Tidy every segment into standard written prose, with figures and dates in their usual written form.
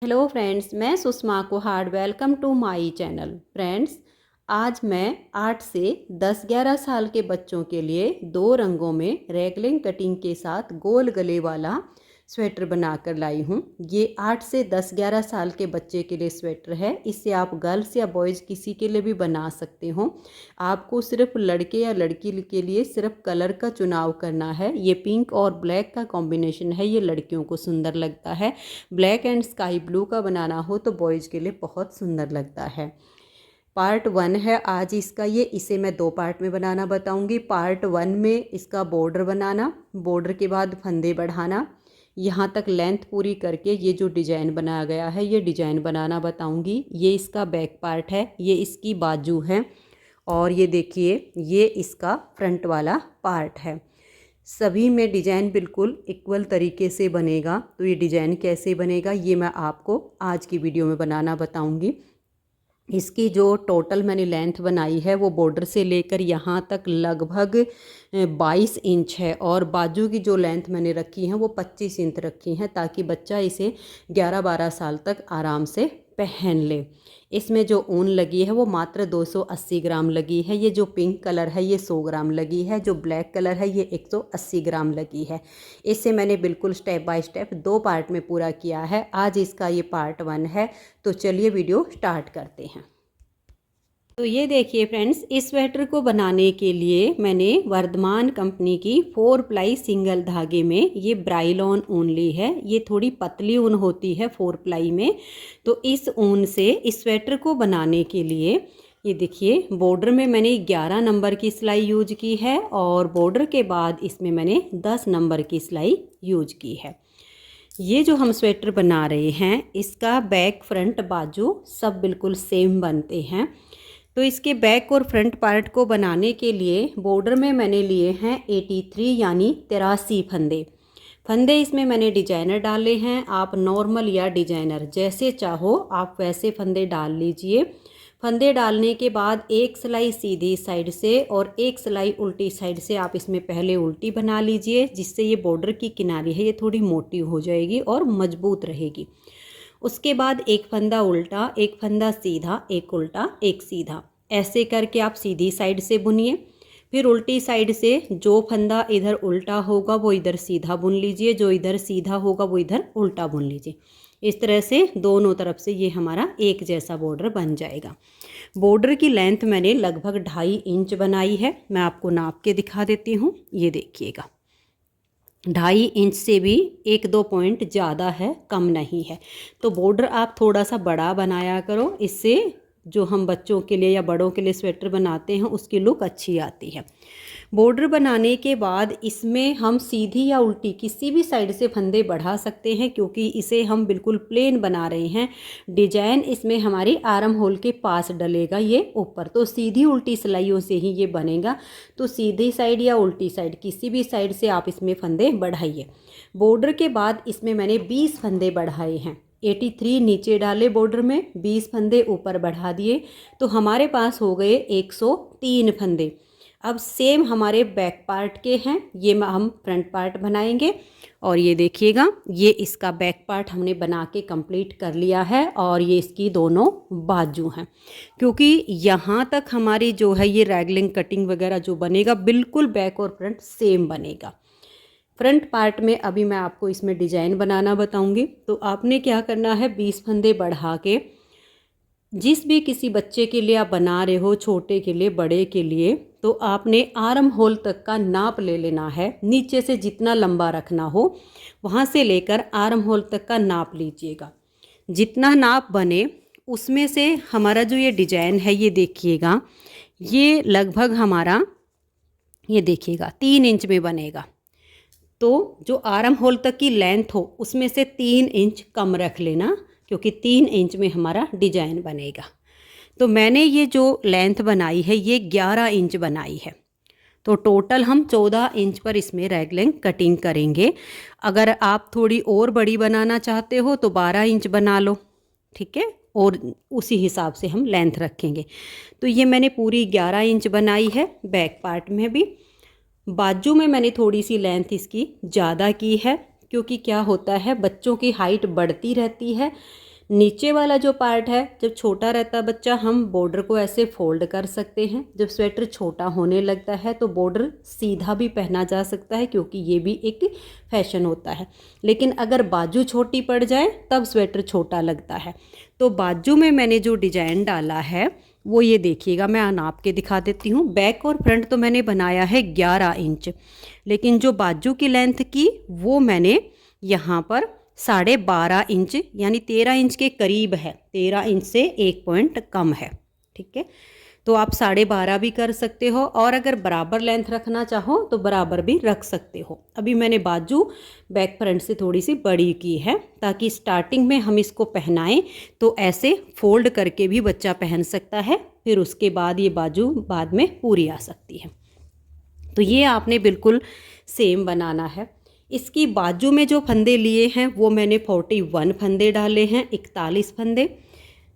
Hello friends, मैं Sushma Kuhar. Welcome to my channel. Friends, आज मैं 8 से 10-11 साल के बच्चों के लिए 2 रंगों में रैगलिंग कटिंग के साथ गोल गले वाला स्वेटर बनाकर लाई हूँ। ये 8 से 10-11 साल के बच्चे के लिए स्वेटर है। इसे आप गर्ल्स या बॉयज़ किसी के लिए भी बना सकते हो। आपको सिर्फ लड़के या लड़की के लिए सिर्फ कलर का चुनाव करना है। ये पिंक और ब्लैक का कॉम्बिनेशन है, ये लड़कियों को सुंदर लगता है। ब्लैक एंड स्काई ब्लू का बनाना हो तो बॉयज़ के लिए बहुत सुंदर लगता है। पार्ट 1 है आज इसका। इसे मैं 2 पार्ट में बनाना बताऊंगी। पार्ट 1 में इसका बॉर्डर बनाना, बॉर्डर के बाद फंदे बढ़ाना, यहाँ तक लेंथ पूरी करके ये जो डिजाइन बनाया गया है ये डिजाइन बनाना बताऊंगी। ये इसका बैक पार्ट है, ये इसकी बाजू है और ये देखिए ये इसका फ्रंट वाला पार्ट है। सभी में डिजाइन बिल्कुल इक्वल तरीके से बनेगा। तो ये डिजाइन कैसे बनेगा ये मैं आपको आज की वीडियो में बनाना बताऊंगी। इसकी जो टोटल मैंने लेंथ बनाई है वो बॉर्डर से लेकर यहाँ तक लगभग 22 इंच है और बाजू की जो लेंथ मैंने रखी है वो 25 इंच रखी है, ताकि बच्चा इसे 11-12 साल तक आराम से पहन ले। इसमें जो ऊन लगी है वो मात्र 280 ग्राम लगी है। ये जो पिंक कलर है ये 100 ग्राम लगी है, जो ब्लैक कलर है ये 180 ग्राम लगी है। इससे मैंने बिल्कुल स्टेप बाय स्टेप 2 पार्ट में पूरा किया है। आज इसका ये पार्ट 1 है। तो चलिए वीडियो स्टार्ट करते हैं। तो ये देखिए फ्रेंड्स, इस स्वेटर को बनाने के लिए मैंने वर्धमान कंपनी की 4 प्लाई सिंगल धागे में ये ब्राइलॉन ऊन ली है। ये थोड़ी पतली ऊन होती है 4 प्लाई में। तो इस ऊन से इस स्वेटर को बनाने के लिए ये देखिए बॉर्डर में मैंने 11 नंबर की सिलाई यूज की है और बॉर्डर के बाद इसमें मैंने 10 नंबर की सिलाई यूज की है। ये जो हम स्वेटर बना रहे हैं इसका बैक फ्रंट बाजू सब बिल्कुल सेम बनते हैं। तो इसके बैक और फ्रंट पार्ट को बनाने के लिए बॉर्डर में मैंने लिए हैं 83 यानी 83 फंदे इसमें मैंने डिजाइनर डाले हैं। आप नॉर्मल या डिजाइनर जैसे चाहो आप वैसे फंदे डाल लीजिए। फंदे डालने के बाद एक सिलाई सीधी साइड से और एक सिलाई उल्टी साइड से आप इसमें पहले उल्टी बना लीजिए, जिससे ये बॉर्डर की किनारी है ये थोड़ी मोटी हो जाएगी और मजबूत रहेगी। उसके बाद एक फंदा उल्टा, एक फंदा सीधा, एक उल्टा, एक सीधा, ऐसे करके आप सीधी साइड से बुनिए। फिर उल्टी साइड से जो फंदा इधर उल्टा होगा वो इधर सीधा बुन लीजिए, जो इधर सीधा होगा वो इधर उल्टा बुन लीजिए। इस तरह से दोनों तरफ से ये हमारा एक जैसा बॉर्डर बन जाएगा। बॉर्डर की लेंथ मैंने लगभग 2.5 इंच बनाई है। मैं आपको नाप के दिखा देती हूँ। ये देखिएगा 2.5 इंच से भी 1-2 पॉइंट ज़्यादा है, कम नहीं है। तो बॉर्डर आप थोड़ा सा बड़ा बनाया करो, इससे जो हम बच्चों के लिए या बड़ों के लिए स्वेटर बनाते हैं उसकी लुक अच्छी आती है। बॉर्डर बनाने के बाद इसमें हम सीधी या उल्टी किसी भी साइड से फंदे बढ़ा सकते हैं, क्योंकि इसे हम बिल्कुल प्लेन बना रहे हैं। डिजाइन इसमें हमारी आर्म होल के पास डलेगा ये ऊपर, तो सीधी उल्टी सिलाइयों से ही ये बनेगा। तो सीधी साइड या उल्टी साइड किसी भी साइड से आप इसमें फंदे बढ़ाइए। बॉर्डर के बाद इसमें मैंने 20 फंदे बढ़ाए हैं। 83 नीचे डाले बॉर्डर में, 20 फंदे ऊपर बढ़ा दिए, तो हमारे पास हो गए 103 फंदे। अब सेम हमारे बैक पार्ट के हैं, ये हम फ्रंट पार्ट बनाएंगे। और ये देखिएगा ये इसका बैक पार्ट हमने बना के कंप्लीट कर लिया है और ये इसकी दोनों बाजू हैं। क्योंकि यहाँ तक हमारी जो है ये रैगलिंग कटिंग वगैरह जो बनेगा बिल्कुल बैक और फ्रंट सेम बनेगा। फ्रंट पार्ट में अभी मैं आपको इसमें डिजाइन बनाना बताऊंगी। तो आपने क्या करना है, 20 फंदे बढ़ा के जिस भी किसी बच्चे के लिए आप बना रहे हो, छोटे के लिए बड़े के लिए, तो आपने आर्म होल तक का नाप ले लेना है। नीचे से जितना लंबा रखना हो वहाँ से लेकर आर्म होल तक का नाप लीजिएगा। जितना नाप बने उसमें से हमारा जो ये डिजाइन है ये देखिएगा, ये लगभग हमारा ये देखिएगा 3 इंच में बनेगा। तो जो आर्म होल तक की लेंथ हो उसमें से 3 इंच कम रख लेना, क्योंकि 3 इंच में हमारा डिजाइन बनेगा। तो मैंने ये जो लेंथ बनाई है ये 11 इंच बनाई है। तो टोटल हम 14 इंच पर इसमें रैगलिंग कटिंग करेंगे। अगर आप थोड़ी और बड़ी बनाना चाहते हो तो 12 इंच बना लो, ठीक है, और उसी हिसाब से हम लेंथ रखेंगे। तो ये मैंने पूरी 11 इंच बनाई है। बैक पार्ट में भी बाजू में मैंने थोड़ी सी लेंथ इसकी ज़्यादा की है, क्योंकि क्या होता है बच्चों की हाइट बढ़ती रहती है। नीचे वाला जो पार्ट है, जब छोटा रहता बच्चा हम बॉर्डर को ऐसे फोल्ड कर सकते हैं। जब स्वेटर छोटा होने लगता है तो बॉर्डर सीधा भी पहना जा सकता है, क्योंकि ये भी एक फैशन होता है। लेकिन अगर बाजू छोटी पड़ जाए तब स्वेटर छोटा लगता है। तो बाजू में मैंने जो डिजाइन डाला है वो ये देखिएगा, मैं नाप के दिखा देती हूँ। बैक और फ्रंट तो मैंने बनाया है 11 इंच, लेकिन जो बाजू की लेंथ की वो मैंने यहाँ पर 12.5 इंच यानी 13 इंच के करीब है। 13 इंच से 1 पॉइंट कम है, ठीक है। तो आप 12.5 भी कर सकते हो, और अगर बराबर लेंथ रखना चाहो तो बराबर भी रख सकते हो। अभी मैंने बाजू बैक फ्रंट से थोड़ी सी बड़ी की है, ताकि स्टार्टिंग में हम इसको पहनाएं तो ऐसे फोल्ड करके भी बच्चा पहन सकता है, फिर उसके बाद ये बाजू बाद में पूरी आ सकती है। तो ये आपने बिल्कुल सेम बनाना है। इसकी बाजू में जो फंदे लिए हैं वो मैंने 41 फंदे डाले हैं, 41 फंदे।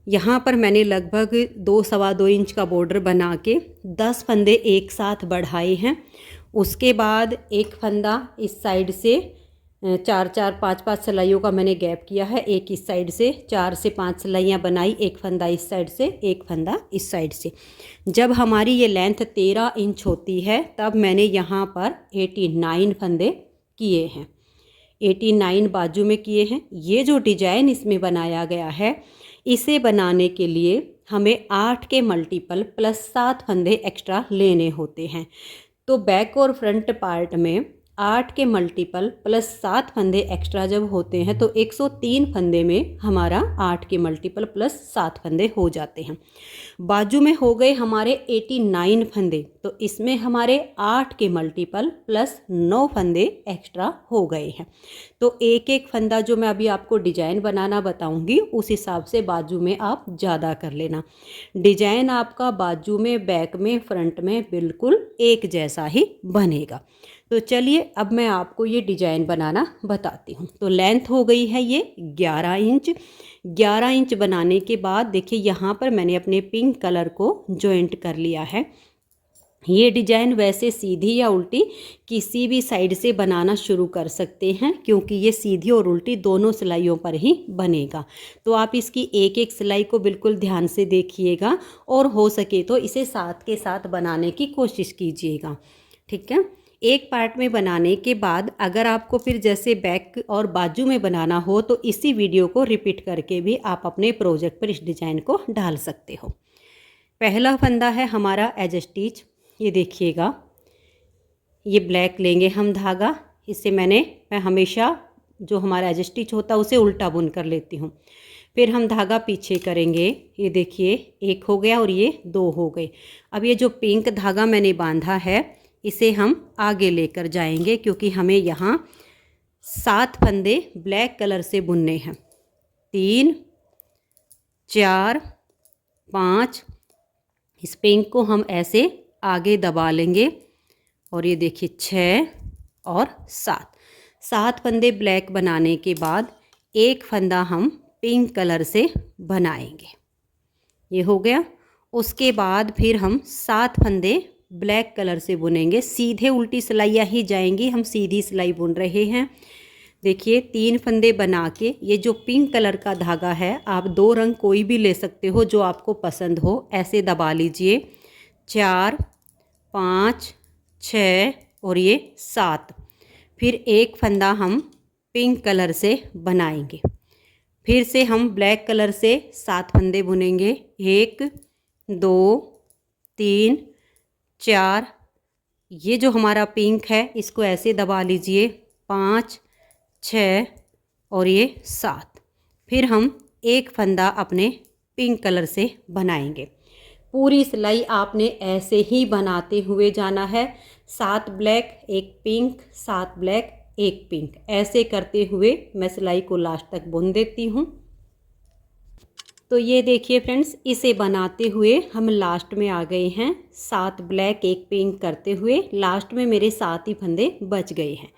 यहाँ पर मैंने लगभग 2-2.25 इंच का बॉर्डर बना के 10 फंदे एक साथ बढ़ाए हैं। उसके बाद एक फंदा इस साइड से 4-4, 5-5 सिलाइयों का मैंने गैप किया है। एक इस साइड से 4 से 5 सिलाइयाँ बनाई, एक फंदा इस साइड से, एक फंदा इस साइड से। जब हमारी ये लेंथ 13 इंच होती है तब मैंने यहाँ पर 89 फंदे किए हैं। 89 बाजू में किए हैं। ये जो डिजाइन इसमें बनाया गया है, इसे बनाने के लिए हमें 8 के मल्टीपल प्लस 7 फंदे एक्स्ट्रा लेने होते हैं। तो बैक और फ्रंट पार्ट में 8 के मल्टीपल प्लस 7 फंदे एक्स्ट्रा जब होते हैं तो 103 फंदे में हमारा 8 के मल्टीपल प्लस 7 फंदे हो जाते हैं। बाजू में हो गए हमारे 89 फंदे, तो इसमें हमारे 8 के मल्टीपल प्लस 9 फंदे एक्स्ट्रा हो गए हैं। तो एक एक फंदा जो मैं अभी आपको डिजाइन बनाना बताऊंगी उस हिसाब से बाजू में आप ज़्यादा कर लेना। डिजाइन आपका बाजू में, बैक में, फ्रंट में बिल्कुल एक जैसा ही बनेगा। तो चलिए अब मैं आपको ये डिजाइन बनाना बताती हूँ। तो लेंथ हो गई है ये 11 इंच। 11 इंच बनाने के बाद देखिए यहाँ पर मैंने अपने पिंक कलर को जॉइंट कर लिया है। ये डिजाइन वैसे सीधी या उल्टी किसी भी साइड से बनाना शुरू कर सकते हैं, क्योंकि ये सीधी और उल्टी दोनों सिलाइयों पर ही बनेगा। तो आप इसकी एक एक सिलाई को बिल्कुल ध्यान से देखिएगा, और हो सके तो इसे साथ के साथ बनाने की कोशिश कीजिएगा, ठीक है। एक पार्ट में बनाने के बाद अगर आपको फिर जैसे बैक और बाजू में बनाना हो तो इसी वीडियो को रिपीट करके भी आप अपने प्रोजेक्ट पर इस डिज़ाइन को डाल सकते हो। पहला फंदा है हमारा एज स्टिच। ये देखिएगा, ये ब्लैक लेंगे हम धागा। इससे मैं हमेशा जो हमारा एज स्टिच होता है उसे उल्टा बुन कर लेती हूँ। फिर हम धागा पीछे करेंगे। ये देखिए, एक हो गया और ये 2 हो गए। अब ये जो पिंक धागा मैंने बांधा है इसे हम आगे लेकर जाएंगे, क्योंकि हमें यहाँ 7 फंदे ब्लैक कलर से बुनने हैं। 3, 4, 5। इस पिंक को हम ऐसे आगे दबा लेंगे, और ये देखिए 6 और 7 फंदे ब्लैक बनाने के बाद एक फंदा हम पिंक कलर से बनाएंगे। ये हो गया। उसके बाद फिर हम 7 फंदे ब्लैक कलर से बुनेंगे। सीधे उल्टी सिलाइयाँ ही जाएंगी, हम सीधी सिलाई बुन रहे हैं। देखिए 3 फंदे बना के, ये जो पिंक कलर का धागा है आप 2 रंग कोई भी ले सकते हो जो आपको पसंद हो, ऐसे दबा लीजिए। 4, 5, 6 और ये 7। फिर एक फंदा हम पिंक कलर से बनाएंगे। फिर से हम ब्लैक कलर से 7 फंदे बुनेंगे। 1, 2, 3, 4। ये जो हमारा पिंक है इसको ऐसे दबा लीजिए। 5, 6 और ये 7। फिर हम एक फंदा अपने पिंक कलर से बनाएंगे। पूरी सिलाई आपने ऐसे ही बनाते हुए जाना है। 7 ब्लैक, 1 पिंक, 7 ब्लैक, 1 पिंक, ऐसे करते हुए मैं सिलाई को लास्ट तक बुन देती हूँ। तो ये देखिए फ्रेंड्स, इसे बनाते हुए हम लास्ट में आ गए हैं। 7 ब्लैक 1 पिंक करते हुए लास्ट में मेरे 7 ही फंदे बच गए हैं।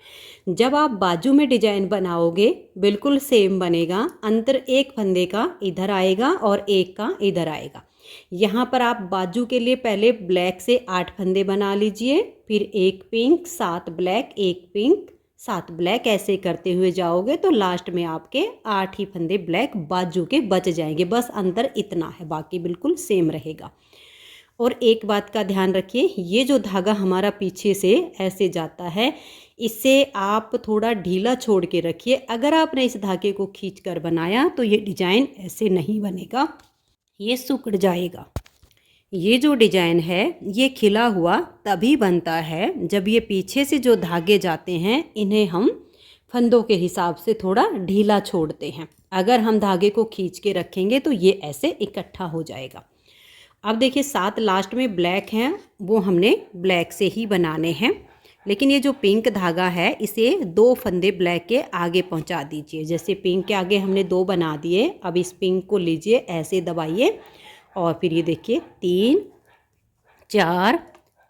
जब आप बाजू में डिजाइन बनाओगे बिल्कुल सेम बनेगा। अंतर एक फंदे का इधर आएगा और एक का इधर आएगा। यहाँ पर आप बाजू के लिए पहले ब्लैक से 8 फंदे बना लीजिए, फिर 1 पिंक, 7 ब्लैक, 1 पिंक, 7 ब्लैक ऐसे करते हुए जाओगे तो लास्ट में आपके 8 ही फंदे ब्लैक बाजू के बच जाएंगे। बस अंतर इतना है, बाकी बिल्कुल सेम रहेगा। और एक बात का ध्यान रखिए, ये जो धागा हमारा पीछे से ऐसे जाता है, इसे आप थोड़ा ढीला छोड़ के रखिए। अगर आपने इस धागे को खींच कर बनाया तो ये डिजाइन ऐसे नहीं बनेगा, ये सिकुड़ जाएगा। ये जो डिजाइन है ये खिला हुआ तभी बनता है जब ये पीछे से जो धागे जाते हैं इन्हें हम फंदों के हिसाब से थोड़ा ढीला छोड़ते हैं। अगर हम धागे को खींच के रखेंगे तो ये ऐसे इकट्ठा हो जाएगा। अब देखिए 7 लास्ट में ब्लैक हैं, वो हमने ब्लैक से ही बनाने हैं। लेकिन ये जो पिंक धागा है इसे 2 फंदे ब्लैक के आगे पहुंचा दीजिए। जैसे पिंक के आगे हमने 2 बना दिए, अब इस पिंक को लीजिए, ऐसे दबाइए और फिर ये देखिए 3 4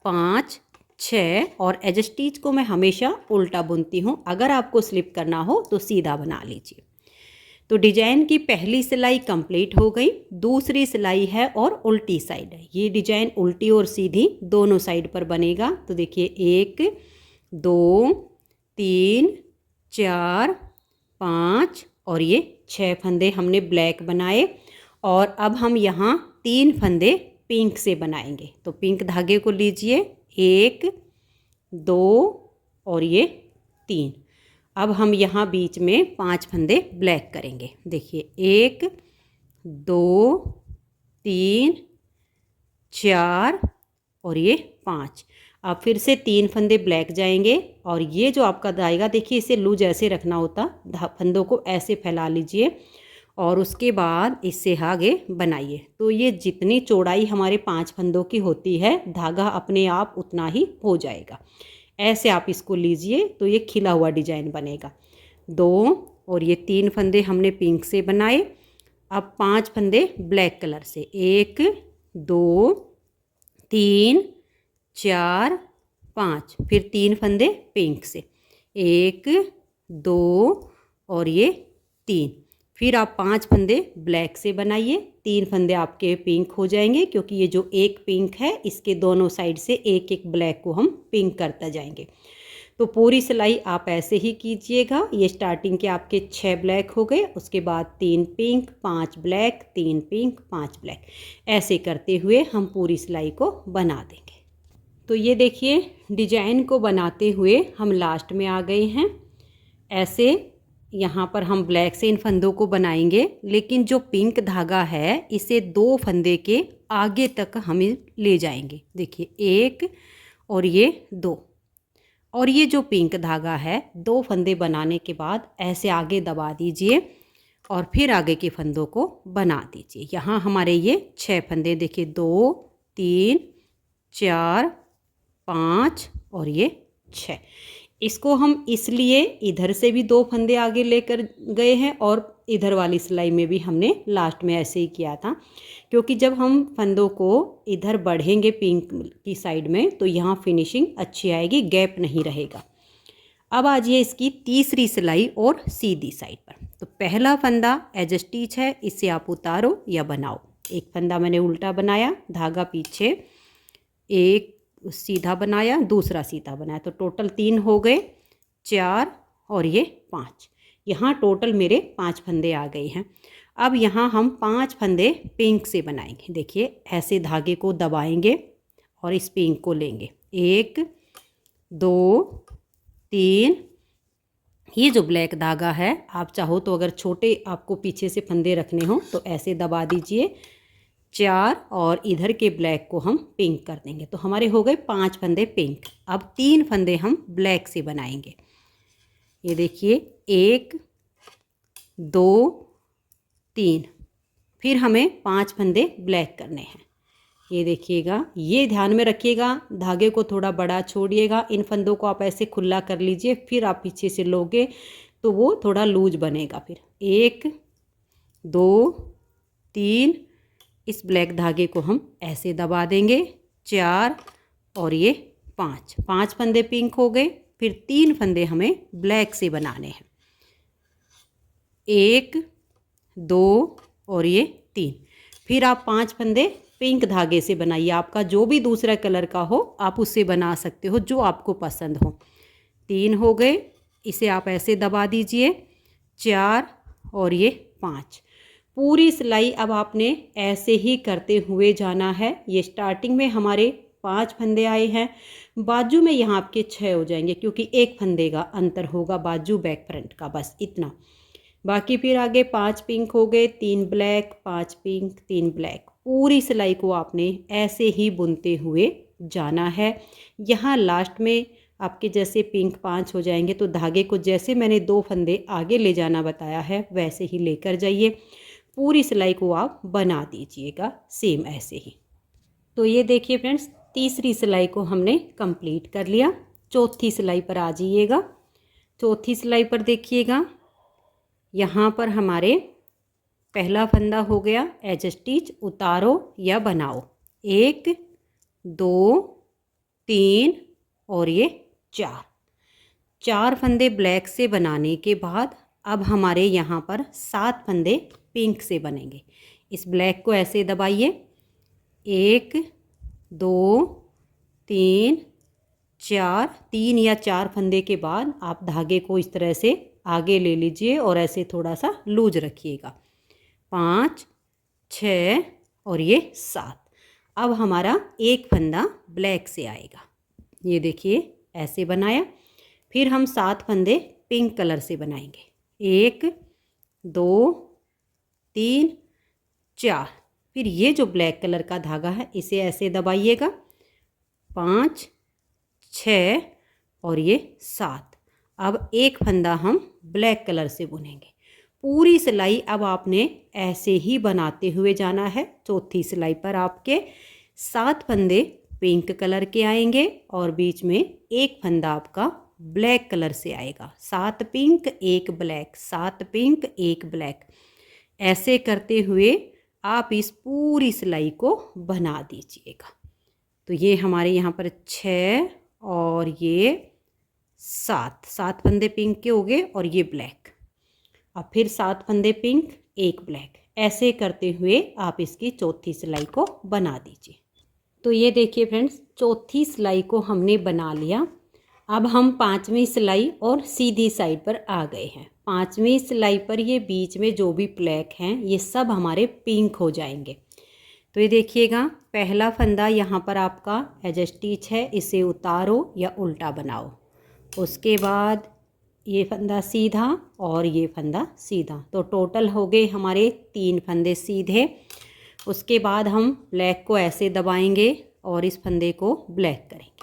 5 6। और एज स्टिच को मैं हमेशा उल्टा बुनती हूँ, अगर आपको स्लिप करना हो तो सीधा बना लीजिए। तो डिजाइन की पहली सिलाई कंप्लीट हो गई, दूसरी सिलाई है और उल्टी साइड है। ये डिजाइन उल्टी और सीधी दोनों साइड पर बनेगा। तो देखिए 1 2 3 4 5 और ये 6 फंदे हमने ब्लैक बनाए। और अब हम यहाँ 3 फंदे पिंक से बनाएंगे। तो पिंक धागे को लीजिए, 1 2 और ये 3। अब हम यहाँ बीच में 5 फंदे ब्लैक करेंगे। देखिए 1 2 3 4 और ये 5। अब फिर से 3 फंदे ब्लैक जाएंगे और ये जो आपका जाएगा, देखिए इसे लूज ऐसे रखना होता, फंदों को ऐसे फैला लीजिए और उसके बाद इससे आगे बनाइए। तो ये जितनी चौड़ाई हमारे 5 फंदों की होती है, धागा अपने आप उतना ही हो जाएगा। ऐसे आप इसको लीजिए तो ये खिला हुआ डिजाइन बनेगा। 2 और ये 3 फंदे हमने पिंक से बनाए। अब 5 फंदे ब्लैक कलर से, 1 2 3 4 5। फिर 3 फंदे पिंक से, 1 2 और ये 3। फिर आप 5 फंदे ब्लैक से बनाइए, 3 फंदे आपके पिंक हो जाएंगे, क्योंकि ये जो एक पिंक है इसके दोनों साइड से एक एक ब्लैक को हम पिंक करते जाएंगे। तो पूरी सिलाई आप ऐसे ही कीजिएगा। ये स्टार्टिंग के आपके 6 ब्लैक हो गए, उसके बाद 3 पिंक 5 ब्लैक 3 पिंक 5 ब्लैक, ऐसे करते हुए हम पूरी सिलाई को बना देंगे। तो ये देखिए डिजाइन को बनाते हुए हम लास्ट में आ गए हैं। ऐसे यहाँ पर हम ब्लैक से इन फंदों को बनाएंगे, लेकिन जो पिंक धागा है इसे 2 फंदे के आगे तक हम ले जाएंगे। देखिए 1 और ये 2। और ये जो पिंक धागा है 2 फंदे बनाने के बाद ऐसे आगे दबा दीजिए और फिर आगे के फंदों को बना दीजिए। यहाँ हमारे ये 6 फंदे, देखिए 2 3 4 5 और ये 6। इसको हम इसलिए इधर से भी 2 फंदे आगे लेकर गए हैं और इधर वाली सिलाई में भी हमने लास्ट में ऐसे ही किया था, क्योंकि जब हम फंदों को इधर बढ़ेंगे पिंक की साइड में तो यहाँ फिनिशिंग अच्छी आएगी, गैप नहीं रहेगा। अब आ जाइए इसकी तीसरी सिलाई और सीधी साइड पर। तो पहला फंदा एज स्टिच है, इसे आप उतारो या बनाओ। एक फंदा मैंने उल्टा बनाया, धागा पीछे, एक सीधा बनाया, दूसरा सीधा बनाया, तो टोटल 3 हो गए, 4 और ये 5। यहाँ टोटल मेरे 5 फंदे आ गए हैं। अब यहाँ हम 5 फंदे पिंक से बनाएंगे। देखिए ऐसे धागे को दबाएंगे और इस पिंक को लेंगे, 1 2 3। ये जो ब्लैक धागा है, आप चाहो तो अगर छोटे आपको पीछे से फंदे रखने हो तो ऐसे दबा दीजिए, 4 और इधर के ब्लैक को हम पिंक कर देंगे। तो हमारे हो गए 5 फंदे पिंक। अब 3 फंदे हम ब्लैक से बनाएंगे। ये देखिए 1 2 3। फिर हमें 5 फंदे ब्लैक करने हैं। ये देखिएगा, ये ध्यान में रखिएगा, धागे को थोड़ा बड़ा छोड़िएगा। इन फंदों को आप ऐसे खुला कर लीजिए, फिर आप पीछे से लोगे तो वो थोड़ा लूज बनेगा। फिर 1 2 3, इस ब्लैक धागे को हम ऐसे दबा देंगे, 4 और ये 5 फंदे पिंक हो गए। फिर 3 फंदे हमें ब्लैक से बनाने हैं, 1 2 और ये 3। फिर आप 5 फंदे पिंक धागे से बनाइए। आपका जो भी दूसरा कलर का हो आप उससे बना सकते हो, जो आपको पसंद हो। 3 हो गए, इसे आप ऐसे दबा दीजिए। 4 और ये 5। पूरी सिलाई अब आपने ऐसे ही करते हुए जाना है। ये स्टार्टिंग में हमारे 5 फंदे आए हैं, बाजू में यहाँ आपके 6 हो जाएंगे क्योंकि एक फंदे का अंतर होगा बाजू बैक फ्रंट का, बस इतना। बाकी फिर आगे 5 पिंक हो गए, 3 ब्लैक, 5 पिंक, 3 ब्लैक। पूरी सिलाई को आपने ऐसे ही बुनते हुए जाना है। यहाँ लास्ट में आपके जैसे पिंक 5 हो जाएंगे तो धागे को जैसे मैंने 2 फंदे आगे ले जाना बताया है वैसे ही लेकर जाइए। पूरी सिलाई को आप बना दीजिएगा सेम ऐसे ही। तो ये देखिए फ्रेंड्स, तीसरी सिलाई को हमने कंप्लीट कर लिया। चौथी सिलाई पर आ जाइएगा। चौथी सिलाई पर देखिएगा, यहाँ पर हमारे पहला फंदा हो गया एज स्टिच, उतारो या बनाओ। 1 2 3 और ये 4 फंदे ब्लैक से बनाने के बाद अब हमारे यहाँ पर 7 फंदे पिंक से बनेंगे। इस ब्लैक को ऐसे दबाइए। 1 2 3 4, 3 या 4 फंदे के बाद आप धागे को इस तरह से आगे ले लीजिए और ऐसे थोड़ा सा लूज रखिएगा। 5 6 और ये 7। अब हमारा एक फंदा ब्लैक से आएगा। ये देखिए ऐसे बनाया। फिर हम 7 फंदे पिंक कलर से बनाएंगे। 1 2 3 4। फिर ये जो ब्लैक कलर का धागा है इसे ऐसे दबाइएगा। 5 6 और ये 7। अब एक फंदा हम ब्लैक कलर से बुनेंगे। पूरी सिलाई अब आपने ऐसे ही बनाते हुए जाना है। चौथी सिलाई पर आपके 7 फंदे पिंक कलर के आएंगे और बीच में एक फंदा आपका ब्लैक कलर से आएगा। 7 पिंक 1 ब्लैक, 7 पिंक 1 ब्लैक। ऐसे करते हुए आप इस पूरी सिलाई को बना दीजिएगा। तो ये हमारे यहाँ पर 6 और ये 7 फंदे पिंक के हो गए और ये ब्लैक। अब फिर 7 फंदे पिंक 1 ब्लैक। ऐसे करते हुए आप इसकी चौथी सिलाई को बना दीजिए। तो ये देखिए फ्रेंड्स, चौथी सिलाई को हमने बना लिया। अब हम 5वीं सिलाई और सीधी साइड पर आ गए हैं। 5वीं सिलाई पर ये बीच में जो भी ब्लैक हैं ये सब हमारे पिंक हो जाएंगे। तो ये देखिएगा, पहला फंदा यहाँ पर आपका एज स्टिच है, इसे उतारो या उल्टा बनाओ। उसके बाद ये फंदा सीधा और ये फंदा सीधा। तो टोटल हो गए हमारे 3 फंदे सीधे। उसके बाद हम ब्लैक को ऐसे दबाएंगे और इस फंदे को ब्लैक करेंगे।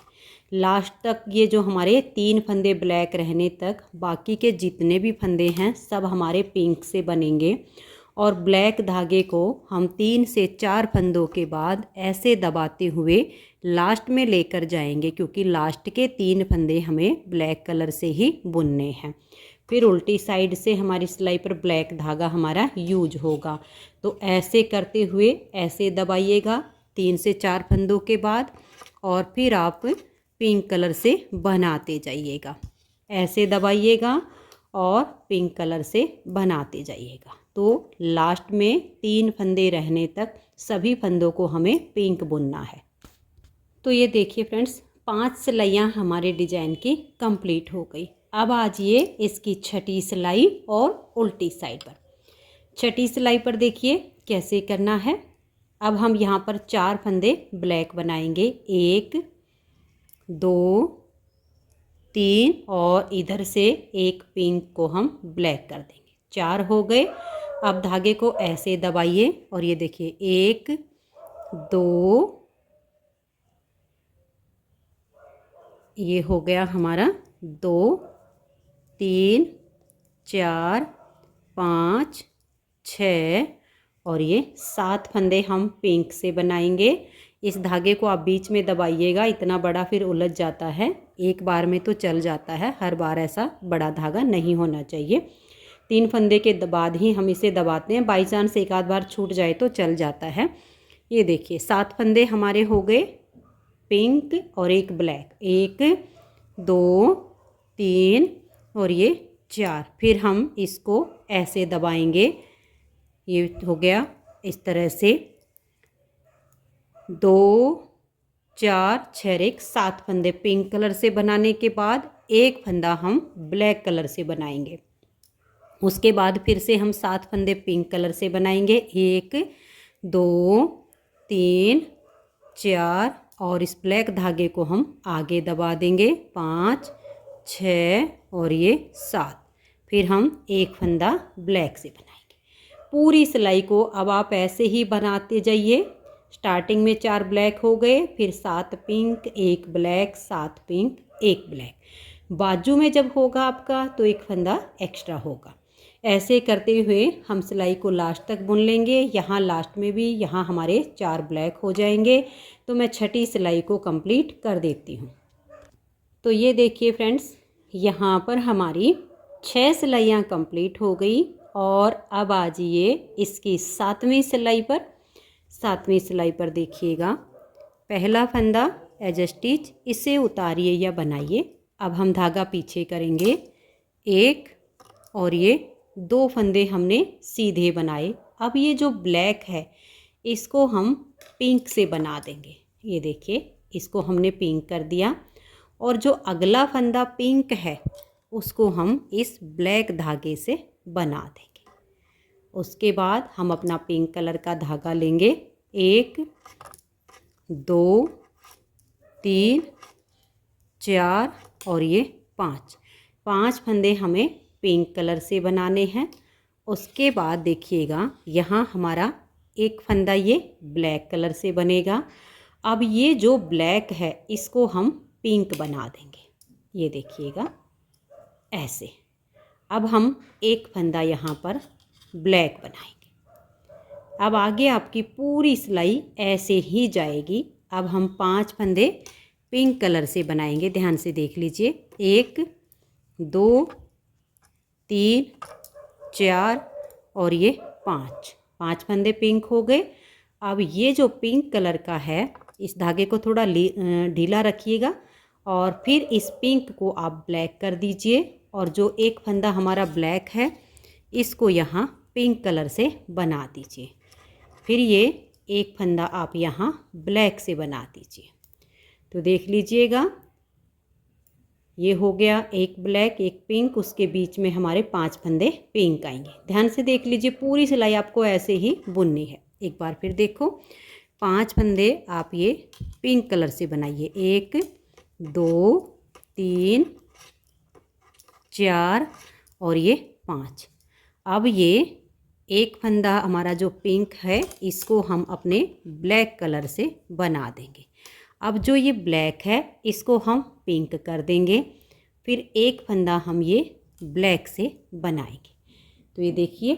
लास्ट तक ये जो हमारे 3 फंदे ब्लैक रहने तक बाकी के जितने भी फंदे हैं सब हमारे पिंक से बनेंगे। और ब्लैक धागे को हम 3 से 4 फंदों के बाद ऐसे दबाते हुए लास्ट में लेकर जाएंगे, क्योंकि लास्ट के 3 फंदे हमें ब्लैक कलर से ही बुनने हैं। फिर उल्टी साइड से हमारी सिलाई पर ब्लैक धागा हमारा यूज होगा। तो ऐसे करते हुए ऐसे दबाइएगा 3 से 4 फंदों के बाद और फिर आप पिंक कलर से बनाते जाइएगा। ऐसे दबाइएगा और पिंक कलर से बनाते जाइएगा। तो लास्ट में 3 फंदे रहने तक सभी फंदों को हमें पिंक बुनना है। तो ये देखिए फ्रेंड्स, 5 सिलाइयाँ हमारे डिजाइन की कंप्लीट हो गई। अब आ जाइए इसकी छठी सिलाई और उल्टी साइड पर। छठी सिलाई पर देखिए कैसे करना है। अब हम यहाँ पर 4 फंदे ब्लैक बनाएंगे। 1 2 3 और इधर से एक पिंक को हम ब्लैक कर देंगे। 4 हो गए। अब धागे को ऐसे दबाइए और ये देखिए 1 2, ये हो गया हमारा 2 3 4 5 6 और ये 7 फंदे हम पिंक से बनाएंगे। इस धागे को आप बीच में दबाइएगा, इतना बड़ा फिर उलझ जाता है। एक बार में तो चल जाता है, हर बार ऐसा बड़ा धागा नहीं होना चाहिए। 3 फंदे के बाद ही हम इसे दबाते हैं, बाई चांस एक आध बार छूट जाए तो चल जाता है। ये देखिए 7 फंदे हमारे हो गए पिंक और एक ब्लैक। 1 2 3 और ये 4। फिर हम इसको ऐसे दबाएंगे, ये हो गया इस तरह से 2 4 6 एक 7 फंदे पिंक कलर से बनाने के बाद एक फंदा हम ब्लैक कलर से बनाएंगे। उसके बाद फिर से हम 7 फंदे पिंक कलर से बनाएंगे। 1 2 3 4 और इस ब्लैक धागे को हम आगे दबा देंगे। 5 6 और ये 7। फिर हम एक फंदा ब्लैक से बनाएंगे। पूरी सिलाई को अब आप ऐसे ही बनाते जाइए। स्टार्टिंग में 4 ब्लैक हो गए, फिर 7 पिंक 1 ब्लैक 7 पिंक 1 ब्लैक। बाजू में जब होगा आपका तो एक फंदा एक्स्ट्रा होगा। ऐसे करते हुए हम सिलाई को लास्ट तक बुन लेंगे। यहाँ लास्ट में भी यहाँ हमारे 4 ब्लैक हो जाएंगे। तो मैं छठी सिलाई को कंप्लीट कर देती हूँ। तो ये देखिए फ्रेंड्स, यहाँ पर हमारी 6 सिलाइयाँ कंप्लीट हो गई। और अब आ जाइए इसकी 7वीं सिलाई पर। 7वीं सिलाई पर देखिएगा, पहला फंदा एज स्टिच, इसे उतारिए या बनाइए। अब हम धागा पीछे करेंगे 1 और ये 2 फंदे हमने सीधे बनाए। अब ये जो ब्लैक है इसको हम पिंक से बना देंगे। ये देखिए, इसको हमने पिंक कर दिया। और जो अगला फंदा पिंक है उसको हम इस ब्लैक धागे से बना देंगे। उसके बाद हम अपना पिंक कलर का धागा लेंगे। 1 2 3 4 और ये 5 फंदे हमें पिंक कलर से बनाने हैं। उसके बाद देखिएगा, यहाँ हमारा एक फंदा ये ब्लैक कलर से बनेगा। अब ये जो ब्लैक है इसको हम पिंक बना देंगे। ये देखिएगा ऐसे। अब हम एक फंदा यहाँ पर ब्लैक बनाएंगे। अब आगे आपकी पूरी सिलाई ऐसे ही जाएगी। अब हम 5 फंदे पिंक कलर से बनाएंगे। ध्यान से देख लीजिए, 1 2 3 4 और ये 5 फंदे पिंक हो गए। अब ये जो पिंक कलर का है, इस धागे को थोड़ा ढीला रखिएगा और फिर इस पिंक को आप ब्लैक कर दीजिए। और जो एक फंदा हमारा ब्लैक है इसको यहाँ पिंक कलर से बना दीजिए। फिर ये एक फंदा आप यहाँ ब्लैक से बना दीजिए। तो देख लीजिएगा, ये हो गया एक ब्लैक एक पिंक, उसके बीच में हमारे 5 फंदे पिंक आएंगे। ध्यान से देख लीजिए, पूरी सिलाई आपको ऐसे ही बुननी है। एक बार फिर देखो, 5 फंदे आप ये पिंक कलर से बनाइए। 1 2 3 4 और ये 5। अब ये एक फंदा हमारा जो पिंक है इसको हम अपने ब्लैक कलर से बना देंगे। अब जो ये ब्लैक है इसको हम पिंक कर देंगे। फिर एक फंदा हम ये ब्लैक से बनाएंगे। तो ये देखिए,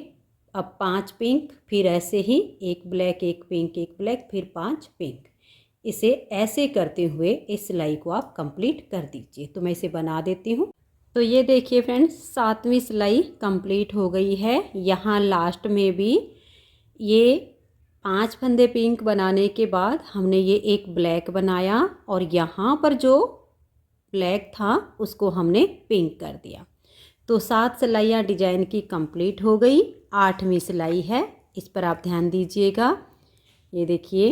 अब 5 पिंक, फिर ऐसे ही एक ब्लैक एक पिंक एक ब्लैक, फिर 5 पिंक। इसे ऐसे करते हुए इस सिलाई को आप कंप्लीट कर दीजिए। तो मैं इसे बना देती हूँ। तो ये देखिए फ्रेंड्स, 7वीं सिलाई कंप्लीट हो गई है। यहाँ लास्ट में भी ये 5 फंदे पिंक बनाने के बाद हमने ये एक ब्लैक बनाया और यहाँ पर जो ब्लैक था उसको हमने पिंक कर दिया। तो 7 सिलाइयाँ डिजाइन की कंप्लीट हो गई। 8वीं सिलाई है, इस पर आप ध्यान दीजिएगा। ये देखिए,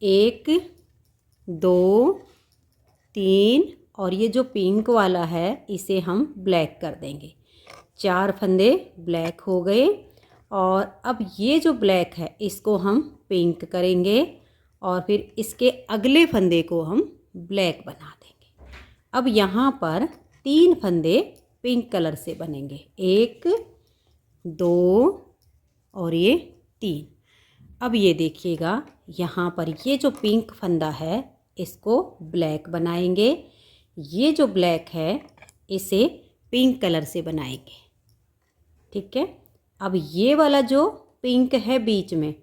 1 2 3 और ये जो पिंक वाला है इसे हम ब्लैक कर देंगे। 4 फंदे ब्लैक हो गए। और अब ये जो ब्लैक है इसको हम पिंक करेंगे और फिर इसके अगले फंदे को हम ब्लैक बना देंगे। अब यहाँ पर 3 फंदे पिंक कलर से बनेंगे। 1 2 और ये 3। अब ये देखिएगा, यहाँ पर ये जो पिंक फंदा है इसको ब्लैक बनाएंगे। ये जो ब्लैक है इसे पिंक कलर से बनाएंगे। ठीक है। अब ये वाला जो पिंक है बीच में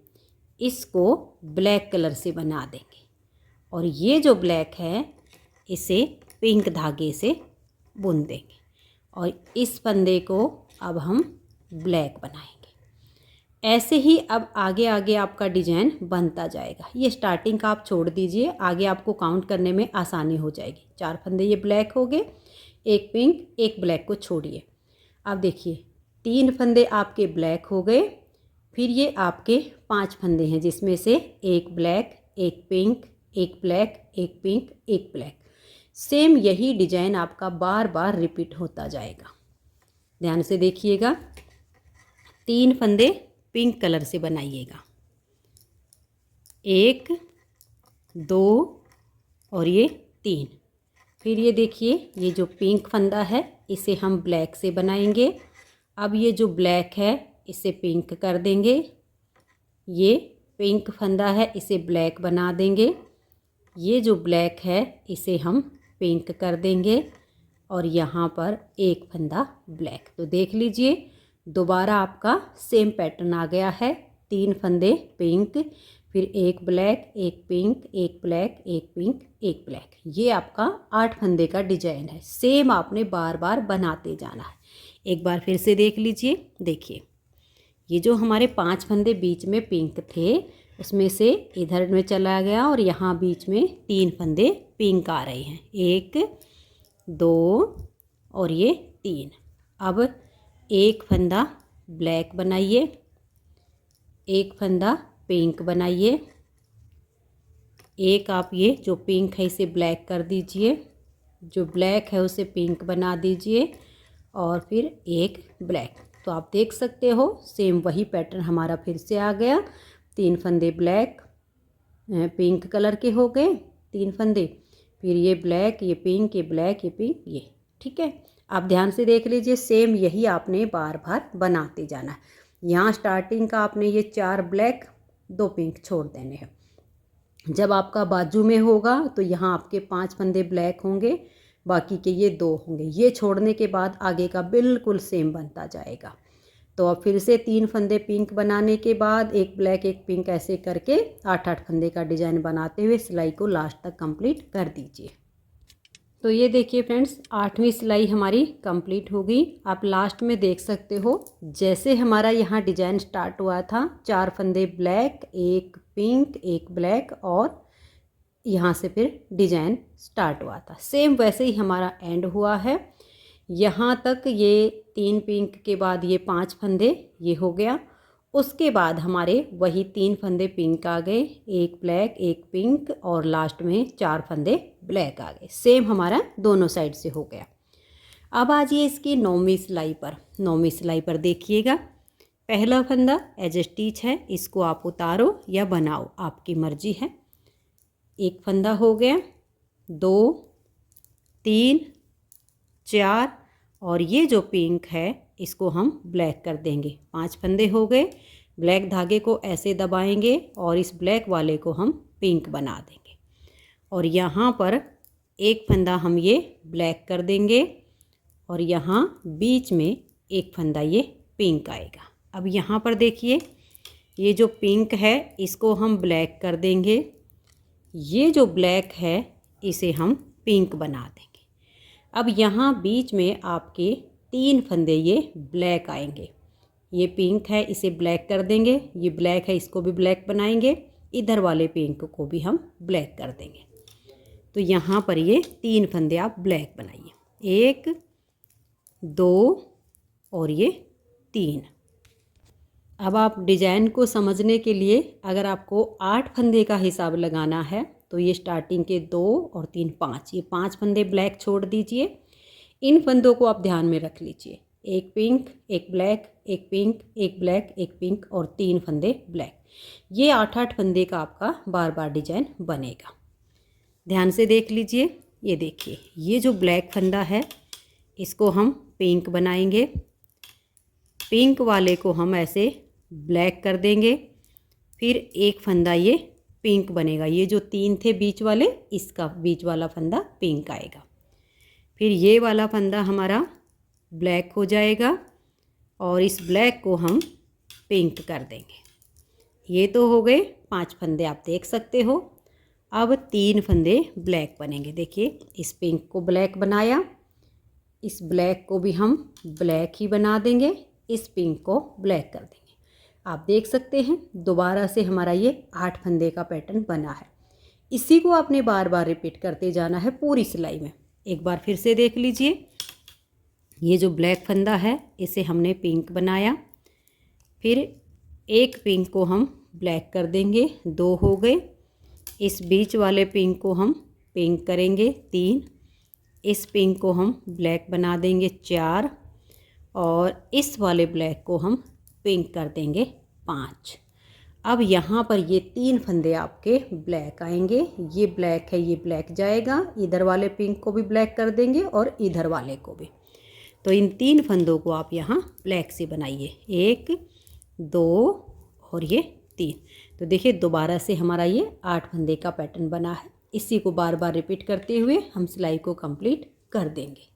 इसको ब्लैक कलर से बना देंगे। और ये जो ब्लैक है इसे पिंक धागे से बुन देंगे। और इस फंदे को अब हम ब्लैक बनाएंगे। ऐसे ही अब आगे आगे आपका डिजाइन बनता जाएगा। ये स्टार्टिंग का आप छोड़ दीजिए, आगे आपको काउंट करने में आसानी हो जाएगी। 4 फंदे ये ब्लैक हो गए, एक पिंक एक ब्लैक को छोड़िए। अब देखिए, 3 फंदे आपके ब्लैक हो गए। फिर ये आपके 5 फंदे हैं जिसमें से एक ब्लैक एक पिंक एक ब्लैक, एक पिंक, एक ब्लैक। सेम यही डिजाइन आपका बार बार रिपीट होता जाएगा। ध्यान से देखिएगा। 3 फंदे पिंक कलर से बनाइएगा, 1 2 और ये 3। फिर ये देखिए, ये जो पिंक फंदा है इसे हम ब्लैक से बनाएंगे। अब ये जो ब्लैक है इसे पिंक कर देंगे, ये पिंक फंदा है इसे ब्लैक बना देंगे। ये जो ब्लैक है इसे हम पिंक कर देंगे और यहाँ पर एक फंदा ब्लैक। तो देख लीजिए, दोबारा आपका सेम पैटर्न आ गया है। 3 फंदे पिंक, फिर एक ब्लैक, एक पिंक, एक ब्लैक, एक पिंक, एक ब्लैक। ये आपका 8 फंदे का डिजाइन है। सेम आपने बार बार बनाते जाना है। एक बार फिर से देख लीजिए। देखिए, ये जो हमारे 5 फंदे बीच में पिंक थे उसमें से इधर में चला गया और यहाँ बीच में 3 फंदे पिंक आ रहे हैं, 1 2 और ये 3। अब एक फंदा ब्लैक बनाइए, एक फंदा पिंक बनाइए, एक आप ये जो पिंक है इसे ब्लैक कर दीजिए, जो ब्लैक है उसे पिंक बना दीजिए और फिर एक ब्लैक। तो आप देख सकते हो सेम वही पैटर्न हमारा फिर से आ गया। 3 फंदे ब्लैक पिंक कलर के हो गए, 3 फंदे, फिर ये ब्लैक, ये पिंक, ये ब्लैक, ये पिंक, ये। ठीक है, आप ध्यान से देख लीजिए। सेम यही आपने बार बार बनाते जाना है। यहाँ स्टार्टिंग का आपने ये 4 ब्लैक 2 पिंक छोड़ देने हैं। जब आपका बाजू में होगा तो यहाँ आपके 5 फंदे ब्लैक होंगे, बाकी के ये 2 होंगे। ये छोड़ने के बाद आगे का बिल्कुल सेम बनता जाएगा। तो अब फिर से 3 फंदे पिंक बनाने के बाद एक ब्लैक, एक पिंक, ऐसे करके 8-8 फंदे का डिजाइन बनाते हुए सिलाई को लास्ट तक कंप्लीट कर दीजिए। तो ये देखिए फ्रेंड्स, 8वीं सिलाई हमारी कंप्लीट हो गई। आप लास्ट में देख सकते हो जैसे हमारा यहाँ डिजाइन स्टार्ट हुआ था, 4 फंदे ब्लैक, एक पिंक, एक ब्लैक और यहाँ से फिर डिजाइन स्टार्ट हुआ था, सेम वैसे ही हमारा एंड हुआ है। यहाँ तक ये 3 पिंक के बाद ये 5 फंदे ये हो गया। उसके बाद हमारे वही 3 फंदे पिंक आ गए, एक ब्लैक, एक पिंक और लास्ट में 4 फंदे ब्लैक आ गए। सेम हमारा दोनों साइड से हो गया। अब आ जाइए इसकी 9वीं सिलाई पर। 9वीं सिलाई पर देखिएगा, पहला फंदा एज स्टिच है, इसको आप उतारो या बनाओ, आपकी मर्जी है। एक फंदा हो गया, 2 3 4 और ये जो पिंक है इसको हम ब्लैक कर देंगे। 5 फंदे हो गए। ब्लैक धागे को ऐसे दबाएंगे और इस ब्लैक वाले को हम पिंक बना देंगे और यहाँ पर एक फंदा हम ये ब्लैक कर देंगे और यहाँ बीच में एक फंदा ये पिंक आएगा। अब यहाँ पर देखिए, ये जो पिंक है इसको हम ब्लैक कर देंगे, ये जो ब्लैक है इसे हम पिंक बना देंगे। अब यहाँ बीच में आपके 3 फंदे ये ब्लैक आएंगे। ये पिंक है इसे ब्लैक कर देंगे, ये ब्लैक है इसको भी ब्लैक बनाएंगे, इधर वाले पिंक को भी हम ब्लैक कर देंगे। तो यहाँ पर ये 3 फंदे आप ब्लैक बनाइए, 1 2 और ये 3। अब आप डिजाइन को समझने के लिए अगर आपको 8 फंदे का हिसाब लगाना है तो ये स्टार्टिंग के 2 और 3 5, ये 5 फंदे ब्लैक छोड़ दीजिए। इन फंदों को आप ध्यान में रख लीजिए, एक पिंक, एक ब्लैक, एक पिंक, एक ब्लैक, एक पिंक और 3 फंदे ब्लैक। ये 8-8 फंदे का आपका बार बार डिजाइन बनेगा। ध्यान से देख लीजिए। ये देखिए, ये जो ब्लैक फंदा है इसको हम पिंक बनाएंगे, पिंक वाले को हम ऐसे ब्लैक कर देंगे, फिर एक फंदा ये पिंक बनेगा। ये जो 3 थे बीच वाले, इसका बीच वाला फंदा पिंक आएगा। फिर ये वाला फंदा हमारा ब्लैक हो जाएगा और इस ब्लैक को हम पिंक कर देंगे। ये तो हो गए 5 फंदे, आप देख सकते हो। अब 3 फंदे ब्लैक बनेंगे। देखिए, इस पिंक को ब्लैक बनाया, इस ब्लैक को भी हम ब्लैक ही बना देंगे, इस पिंक को ब्लैक कर देंगे। आप देख सकते हैं दोबारा से हमारा ये 8 फंदे का पैटर्न बना है। इसी को आपने बार बार रिपीट करते जाना है पूरी सिलाई में। एक बार फिर से देख लीजिए, ये जो ब्लैक फंदा है इसे हमने पिंक बनाया, फिर एक पिंक को हम ब्लैक कर देंगे, 2 हो गए, इस बीच वाले पिंक को हम पिंक करेंगे 3, इस पिंक को हम ब्लैक बना देंगे 4 और इस वाले ब्लैक को हम पिंक कर देंगे 5। अब यहाँ पर ये 3 फंदे आपके ब्लैक आएंगे, ये ब्लैक है, ये ब्लैक जाएगा, इधर वाले पिंक को भी ब्लैक कर देंगे और इधर वाले को भी। तो इन 3 फंदों को आप यहाँ ब्लैक से बनाइए, 1 2 और ये 3। तो देखिए दोबारा से हमारा ये 8 फंदे का पैटर्न बना है। इसी को बार बार रिपीट करते हुए हम सिलाई को कंप्लीट कर देंगे।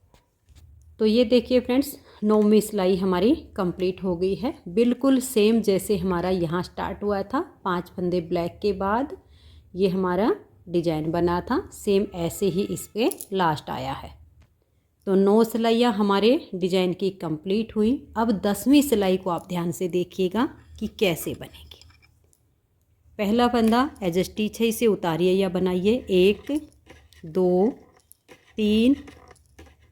तो ये देखिए फ्रेंड्स 9वीं सिलाई हमारी कंप्लीट हो गई है, बिल्कुल सेम जैसे हमारा यहाँ स्टार्ट हुआ था 5 फंदे ब्लैक के बाद ये हमारा डिजाइन बना था, सेम ऐसे ही इस पे लास्ट आया है। तो 9 सिलाइयाँ हमारे डिजाइन की कंप्लीट हुई। अब 10वीं सिलाई को आप ध्यान से देखिएगा कि कैसे बनेगी। पहला फंदा एज स्टिच है, इसे उतारिए या बनाइए, 1 2 3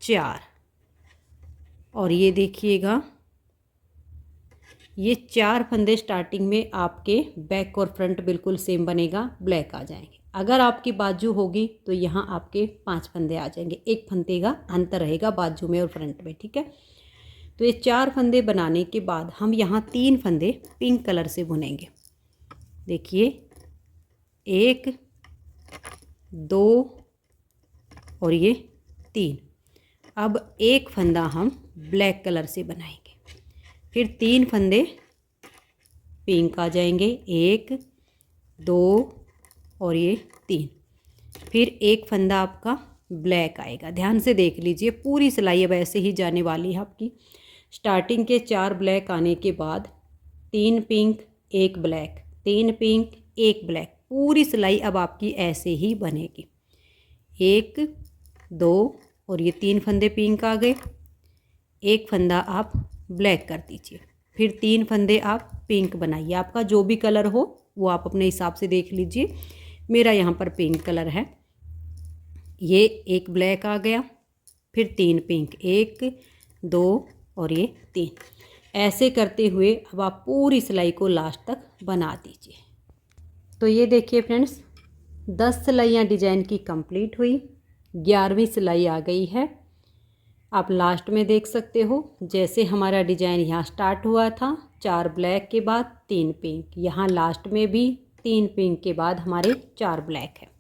4 और ये देखिएगा ये 4 फंदे स्टार्टिंग में आपके बैक और फ्रंट बिल्कुल सेम बनेगा, ब्लैक आ जाएंगे। अगर आपकी बाजू होगी तो यहाँ आपके 5 फंदे आ जाएंगे, 1 फंदे का अंतर रहेगा बाजू में और फ्रंट में, ठीक है। तो ये 4 फंदे बनाने के बाद हम यहाँ 3 फंदे पिंक कलर से बुनेंगे। देखिए 1 2 और ये 3। अब 1 फंदा हम ब्लैक कलर से बनाएंगे, फिर 3 फंदे पिंक आ जाएंगे, 1 2 और ये 3, फिर 1 फंदा आपका ब्लैक आएगा। ध्यान से देख लीजिए, पूरी सिलाई अब ऐसे ही जाने वाली है आपकी। स्टार्टिंग के 4 ब्लैक आने के बाद 3 पिंक 1 ब्लैक, 3 पिंक 1 ब्लैक, पूरी सिलाई अब आपकी ऐसे ही बनेगी। 1 2 और ये 3 फंदे पिंक आ गए, 1 फंदा आप ब्लैक कर दीजिए, फिर 3 फंदे आप पिंक बनाइए। आपका जो भी कलर हो वो आप अपने हिसाब से देख लीजिए, मेरा यहाँ पर पिंक कलर है। ये 1 ब्लैक आ गया, फिर 3 पिंक, 1 2 और ये 3। ऐसे करते हुए अब आप पूरी सिलाई को लास्ट तक बना दीजिए। तो ये देखिए फ्रेंड्स 10 सिलाइयाँ डिजाइन की कंप्लीट हुई, 11वीं सिलाई आ गई है। आप लास्ट में देख सकते हो जैसे हमारा डिजाइन यहाँ स्टार्ट हुआ था 4 ब्लैक के बाद 3 पिंक, यहाँ लास्ट में भी 3 पिंक के बाद हमारे 4 ब्लैक है।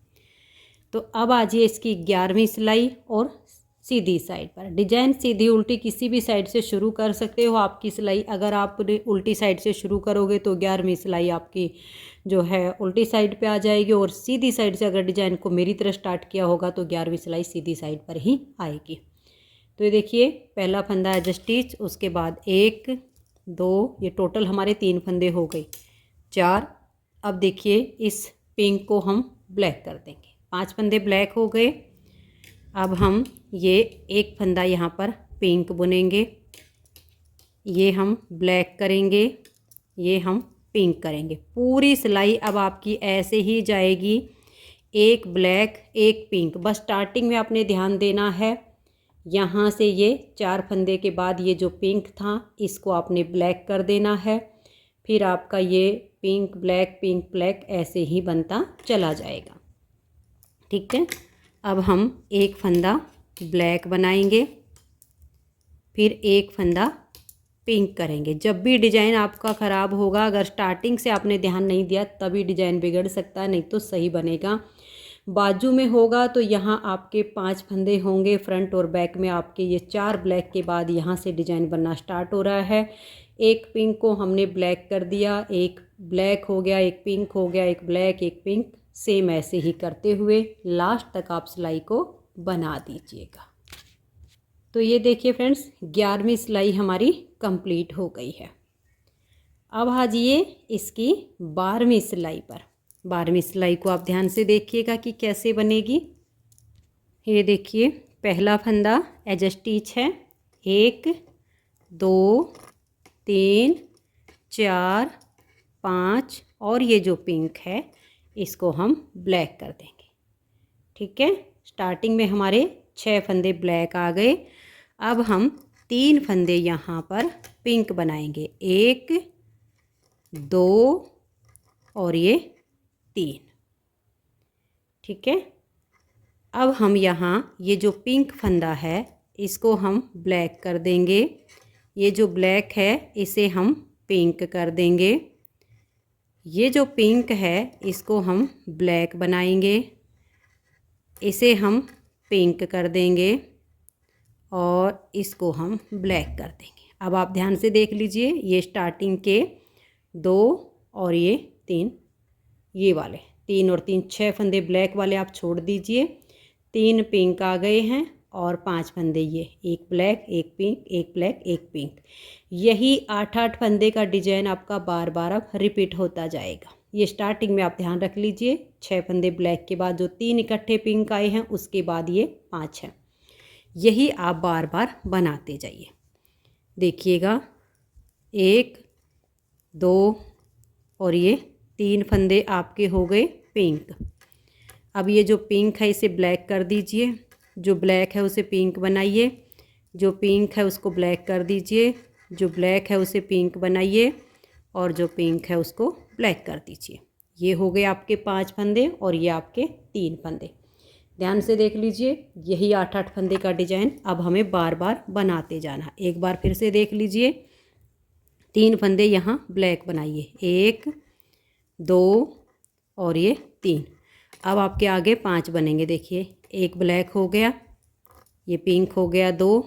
तो अब आ जाइए इसकी 11वीं सिलाई और सीधी साइड पर। डिजाइन सीधी उल्टी किसी भी साइड से शुरू कर सकते हो आपकी सिलाई। अगर आप उल्टी साइड से शुरू करोगे तो 11वीं सिलाई आपकी जो है उल्टी साइड पे आ जाएगी, और सीधी साइड से अगर डिजाइन को मेरी तरह स्टार्ट किया होगा तो 11वीं सिलाई सीधी साइड पर ही आएगी। तो ये देखिए पहला फंदा एज स्टिच, उसके बाद 1 2, ये टोटल हमारे 3 फंदे हो गए, 4। अब देखिए इस पिंक को हम ब्लैक कर देंगे, 5 फंदे ब्लैक हो गए। अब हम ये 1 फंदा यहाँ पर पिंक बुनेंगे, ये हम ब्लैक करेंगे, ये हम पिंक करेंगे। पूरी सिलाई अब आपकी ऐसे ही जाएगी, 1 ब्लैक 1 पिंक। बस स्टार्टिंग में आपने ध्यान देना है, यहाँ से ये 4 फंदे के बाद ये जो पिंक था इसको आपने ब्लैक कर देना है, फिर आपका ये पिंक ब्लैक ऐसे ही बनता चला जाएगा, ठीक है। अब हम 1 फंदा ब्लैक बनाएंगे, फिर 1 फंदा पिंक करेंगे। जब भी डिजाइन आपका ख़राब होगा, अगर स्टार्टिंग से आपने ध्यान नहीं दिया तभी डिजाइन बिगड़ सकता है, नहीं तो सही बनेगा। बाजू में होगा तो यहाँ आपके 5 फंदे होंगे, फ्रंट और बैक में आपके ये 4 ब्लैक के बाद यहाँ से डिजाइन बनना स्टार्ट हो रहा है। 1 पिंक को हमने ब्लैक कर दिया, 1 ब्लैक हो गया, 1 पिंक हो गया, 1 ब्लैक 1 पिंक, सेम ऐसे ही करते हुए लास्ट तक आप सिलाई को बना दीजिएगा। तो ये देखिए फ्रेंड्स 11वीं सिलाई हमारी कंप्लीट हो गई है। अब आ जाइए इसकी 12वीं सिलाई पर। 12वीं सिलाई को आप ध्यान से देखिएगा कि कैसे बनेगी। ये देखिए पहला फंदा एज स्टिच है, 1 2 3 4 5 और ये जो पिंक है इसको हम ब्लैक कर देंगे, ठीक है। स्टार्टिंग में हमारे 6 फंदे ब्लैक आ गए। अब हम 3 फंदे यहाँ पर पिंक बनाएंगे, 1 2 और ये 3। ठीक है। अब हम यहाँ ये जो पिंक फंदा है इसको हम ब्लैक कर देंगे। ये जो ब्लैक है इसे हम पिंक कर देंगे। ये जो पिंक है इसको हम ब्लैक बनाएंगे, इसे हम पिंक कर देंगे और इसको हम ब्लैक कर देंगे। अब आप ध्यान से देख लीजिए, ये स्टार्टिंग के 2 और ये 3, ये वाले 3 और 3 6 फंदे ब्लैक वाले आप छोड़ दीजिए। 3 पिंक आ गए हैं और 5 फंदे ये, एक ब्लैक एक पिंक, एक ब्लैक एक पिंक। यही 8-8 फंदे का डिजाइन आपका बार बार अब रिपीट होता जाएगा। ये स्टार्टिंग में आप ध्यान रख लीजिए, 6 फंदे ब्लैक के बाद जो 3 इकट्ठे पिंक आए हैं उसके बाद ये 5 हैं। यही आप बार बार बनाते जाइए। देखिएगा 1 2 और ये 3 फंदे आपके हो गए पिंक। अब ये जो पिंक है इसे ब्लैक कर दीजिए, जो ब्लैक है उसे पिंक बनाइए, जो पिंक है उसको ब्लैक कर दीजिए, जो ब्लैक है उसे पिंक बनाइए और जो पिंक है उसको ब्लैक कर दीजिए। ये हो गए आपके 5 फंदे और ये आपके 3 फंदे। ध्यान से देख लीजिए, यही 8-8 फंदे का डिजाइन अब हमें बार बार बनाते जाना। एक बार फिर से देख लीजिए, 3 फंदे यहाँ ब्लैक बनाइए, 1 2 और ये 3। अब आपके आगे 5 बनेंगे। देखिए, एक ब्लैक हो गया, ये पिंक हो गया 2,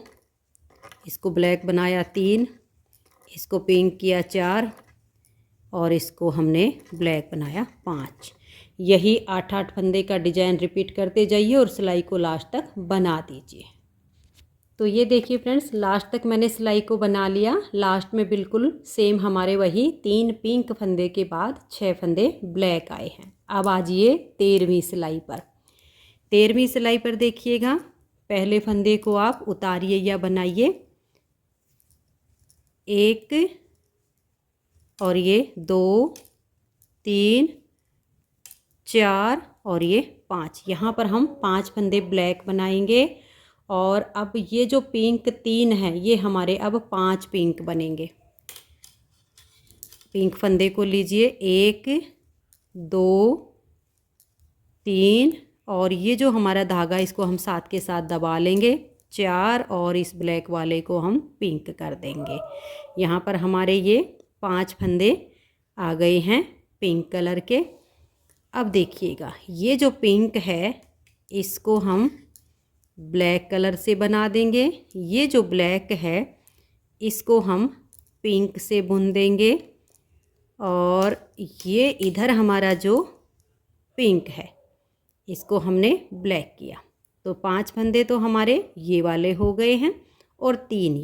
इसको ब्लैक बनाया 3, इसको पिंक किया 4 और इसको हमने ब्लैक बनाया 5। यही 8-8 फंदे का डिजाइन रिपीट करते जाइए और सिलाई को लास्ट तक बना दीजिए। तो ये देखिए फ्रेंड्स, लास्ट तक मैंने सिलाई को बना लिया। लास्ट में बिल्कुल सेम हमारे वही 3 पिंक फंदे के बाद 6 फंदे ब्लैक आए हैं। अब आ जाइए 13वीं सिलाई पर। 13वीं सिलाई पर देखिएगा, पहले फंदे को आप उतारिए या बनाइए, 1 और ये 2 3 4 और ये 5। यहाँ पर हम 5 फंदे ब्लैक बनाएंगे और अब ये जो पिंक 3 है ये हमारे अब 5 पिंक बनेंगे। पिंक फंदे को लीजिए, 1 2 3 और ये जो हमारा धागा इसको हम साथ के साथ दबा लेंगे, 4 और इस ब्लैक वाले को हम पिंक कर देंगे। यहाँ पर हमारे ये 5 फंदे आ गए हैं पिंक कलर के। अब देखिएगा, ये जो पिंक है इसको हम ब्लैक कलर से बना देंगे। ये जो ब्लैक है इसको हम पिंक से बुन देंगे और ये इधर हमारा जो पिंक है इसको हमने ब्लैक किया। तो 5 फंदे तो हमारे ये वाले हो गए हैं और 3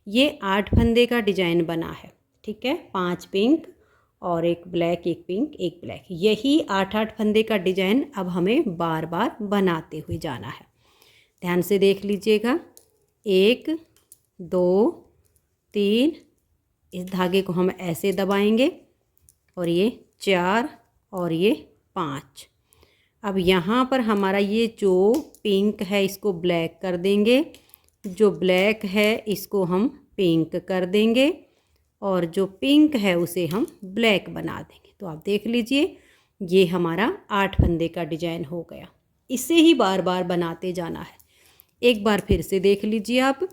ये 8 फंदे का डिजाइन बना है। ठीक है, 5 पिंक और एक ब्लैक, एक पिंक, एक ब्लैक। यही 8-8 फंदे का डिजाइन अब हमें बार बार बनाते हुए जाना है। ध्यान से देख लीजिएगा, 1 2 3, इस धागे को हम ऐसे दबाएंगे और ये 4 और ये 5। अब यहाँ पर हमारा ये जो पिंक है इसको ब्लैक कर देंगे, जो ब्लैक है इसको हम पिंक कर देंगे और जो पिंक है उसे हम ब्लैक बना देंगे। तो आप देख लीजिए, ये हमारा 8 फंदे का डिजाइन हो गया। इसे ही बार बार बनाते जाना है। एक बार फिर से देख लीजिए आप,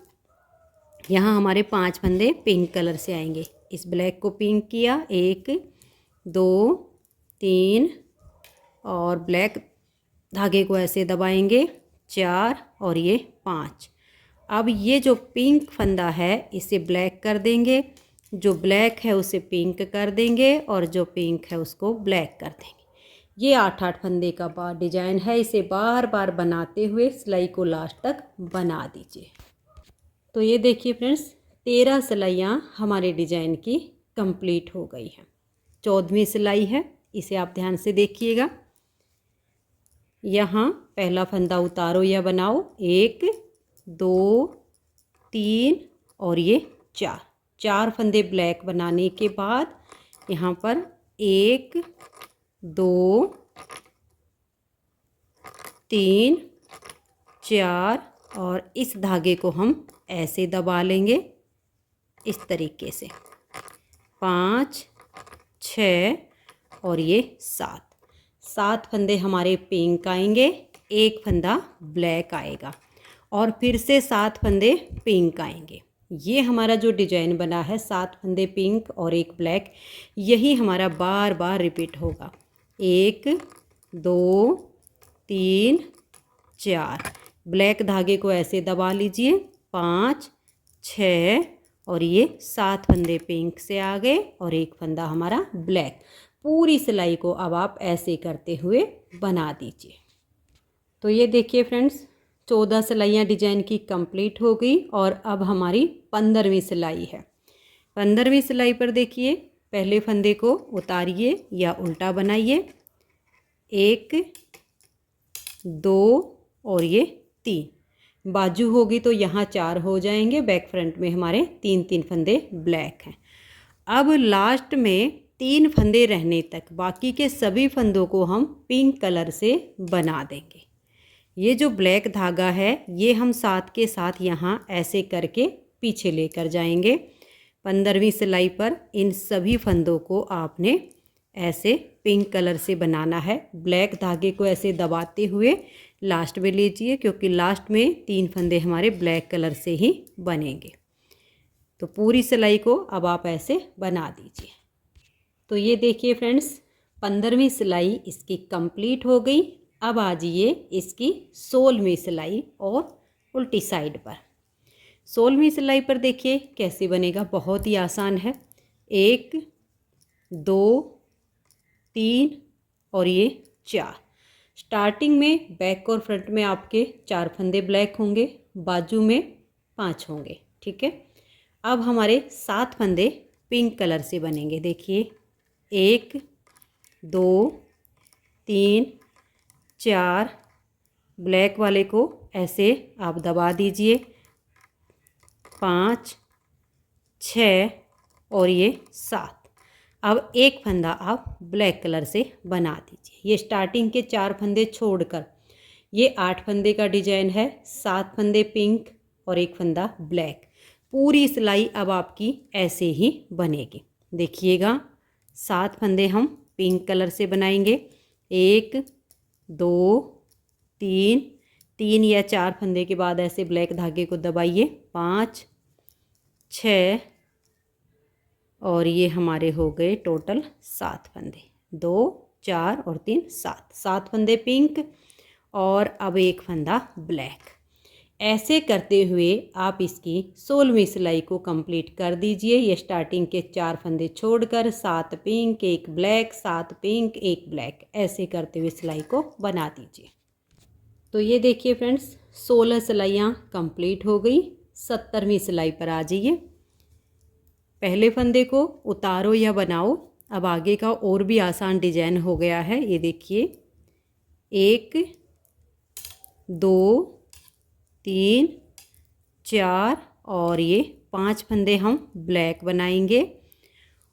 यहाँ हमारे 5 फंदे पिंक कलर से आएंगे। इस ब्लैक को पिंक किया, 1 2 3 और ब्लैक धागे को ऐसे दबाएंगे, 4 और ये 5। अब ये जो पिंक फंदा है इसे ब्लैक कर देंगे, जो ब्लैक है उसे पिंक कर देंगे और जो पिंक है उसको ब्लैक कर देंगे। ये 8-8 फंदे का डिजाइन है। इसे बार बार बनाते हुए सिलाई को लास्ट तक बना दीजिए। तो ये देखिए फ्रेंड्स, 13 सिलाइयाँ हमारे डिजाइन की कंप्लीट हो गई हैं। 14वीं सिलाई है, इसे आप ध्यान से देखिएगा। यहाँ पहला फंदा उतारो या बनाओ, 1 2 3 और ये 4 फंदे ब्लैक बनाने के बाद यहाँ पर 1 2 3 4 और इस धागे को हम ऐसे दबा लेंगे इस तरीके से, 5 6 और ये 7। 7 फंदे हमारे पिंक आएंगे, एक फंदा ब्लैक आएगा और फिर से 7 फंदे पिंक आएंगे। ये हमारा जो डिजाइन बना है 7 फंदे पिंक और एक ब्लैक, यही हमारा बार बार रिपीट होगा। 1 2 3 4, ब्लैक धागे को ऐसे दबा लीजिए, 5 6 और ये 7 फंदे पिंक से आ गए और एक फंदा हमारा ब्लैक। पूरी सिलाई को अब आप ऐसे करते हुए बना दीजिए। तो ये देखिए फ्रेंड्स, 14 सिलाइयाँ डिजाइन की कंप्लीट हो गई और अब हमारी 15वीं सिलाई है। 15वीं सिलाई पर देखिए, पहले फंदे को उतारिए या उल्टा बनाइए, 1 2 और ये 3। बाजू होगी तो यहाँ 4 हो जाएंगे, बैक फ्रंट में हमारे 3 फंदे ब्लैक हैं। अब लास्ट में 3 फंदे रहने तक बाकी के सभी फंदों को हम पिंक कलर से बना देंगे। ये जो ब्लैक धागा है ये हम साथ के साथ यहाँ ऐसे करके पीछे लेकर जाएंगे। 15वीं सिलाई पर इन सभी फंदों को आपने ऐसे पिंक कलर से बनाना है। ब्लैक धागे को ऐसे दबाते हुए लास्ट में लीजिए, क्योंकि लास्ट में 3 फंदे हमारे ब्लैक कलर से ही बनेंगे। तो पूरी सिलाई को अब आप ऐसे बना दीजिए। तो ये देखिए फ्रेंड्स, 15वीं सिलाई इसकी कंप्लीट हो गई। अब आ जाइए इसकी 16वीं सिलाई और उल्टी साइड पर। 16वीं सिलाई पर देखिए कैसे बनेगा, बहुत ही आसान है। 1 2 3 और ये 4। स्टार्टिंग में बैक और फ्रंट में आपके 4 फंदे ब्लैक होंगे, बाजू में 5 होंगे, ठीक है। अब हमारे 7 फंदे पिंक कलर से बनेंगे। देखिए 1 2 3 4, ब्लैक वाले को ऐसे आप दबा दीजिए, 5 6 और ये 7। अब एक फंदा आप ब्लैक कलर से बना दीजिए। ये स्टार्टिंग के 4 फंदे छोड़कर ये 8 फंदे का डिजाइन है। 7 फंदे पिंक और एक फंदा ब्लैक। पूरी सिलाई अब आपकी ऐसे ही बनेगी। देखिएगा, 7 फंदे हम पिंक कलर से बनाएंगे। 1 2 3 या 4 फंदे के बाद ऐसे ब्लैक धागे को दबाइए, 5 6 और ये हमारे हो गए टोटल 7 फंदे। 2 4 और 3 7 फंदे पिंक और अब एक फंदा ब्लैक। ऐसे करते हुए आप इसकी 16वीं सिलाई को कंप्लीट कर दीजिए। ये स्टार्टिंग के 4 फंदे छोड़कर 7 पिंक 1 ब्लैक, 7 पिंक 1 ब्लैक, ऐसे करते हुए सिलाई को बना दीजिए। तो ये देखिए फ्रेंड्स, 16 सिलाइयाँ कंप्लीट हो गई। 70वीं सिलाई पर आ जाइए। पहले फंदे को उतारो या बनाओ। अब आगे का और भी आसान डिजाइन हो गया है। ये देखिए, 1 2 3 4 और ये 5 फंदे हम ब्लैक बनाएंगे।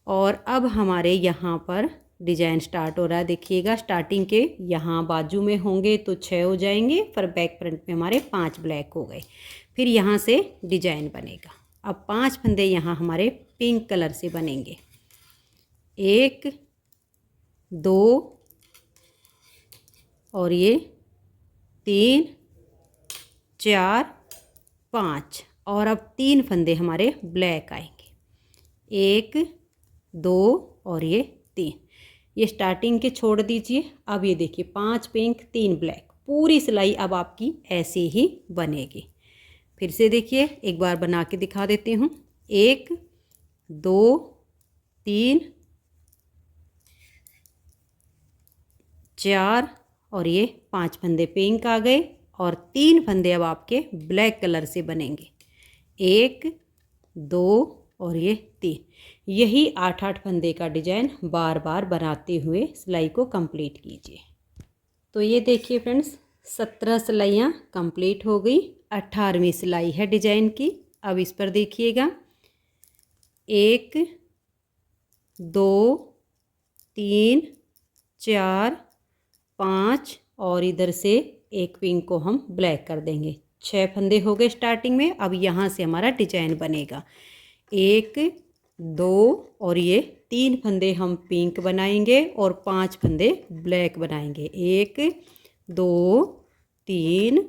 और अब हमारे यहाँ पर डिजाइन स्टार्ट हो रहा है। देखिएगा, स्टार्टिंग के यहाँ बाजू में होंगे तो 6 हो जाएंगे, पर बैक फ्रंट में हमारे 5 ब्लैक हो गए। फिर यहाँ से डिजाइन बनेगा। अब 5 फंदे यहाँ हमारे पिंक कलर से बनेंगे। 1 2 और ये 3 4 5 और अब 3 फंदे हमारे ब्लैक आएंगे। 1 2 और ये 3। ये स्टार्टिंग के छोड़ दीजिए। अब ये देखिए, 5 पिंक 3 ब्लैक। पूरी सिलाई अब आपकी ऐसे ही बनेगी। फिर से देखिए, एक बार बना के दिखा देती हूँ। 1 2 3 4 और ये 5 फंदे पिंक आ गए और 3 फंदे अब आपके ब्लैक कलर से बनेंगे। 1 2 और ये 3। यही 8 फंदे का डिजाइन बार बार बनाते हुए सिलाई को कंप्लीट कीजिए। तो ये देखिए फ्रेंड्स, 17 सिलाइयाँ कंप्लीट हो गई। 18वीं सिलाई है डिजाइन की। अब इस पर देखिएगा, 1 2 3 4 5 और इधर से एक पिंक को हम ब्लैक कर देंगे। 6 फंदे हो गए स्टार्टिंग में। अब यहाँ से हमारा डिजाइन बनेगा। 1 2 और ये 3 फंदे हम पिंक बनाएंगे और 5 फंदे ब्लैक बनाएंगे। 1 2 3,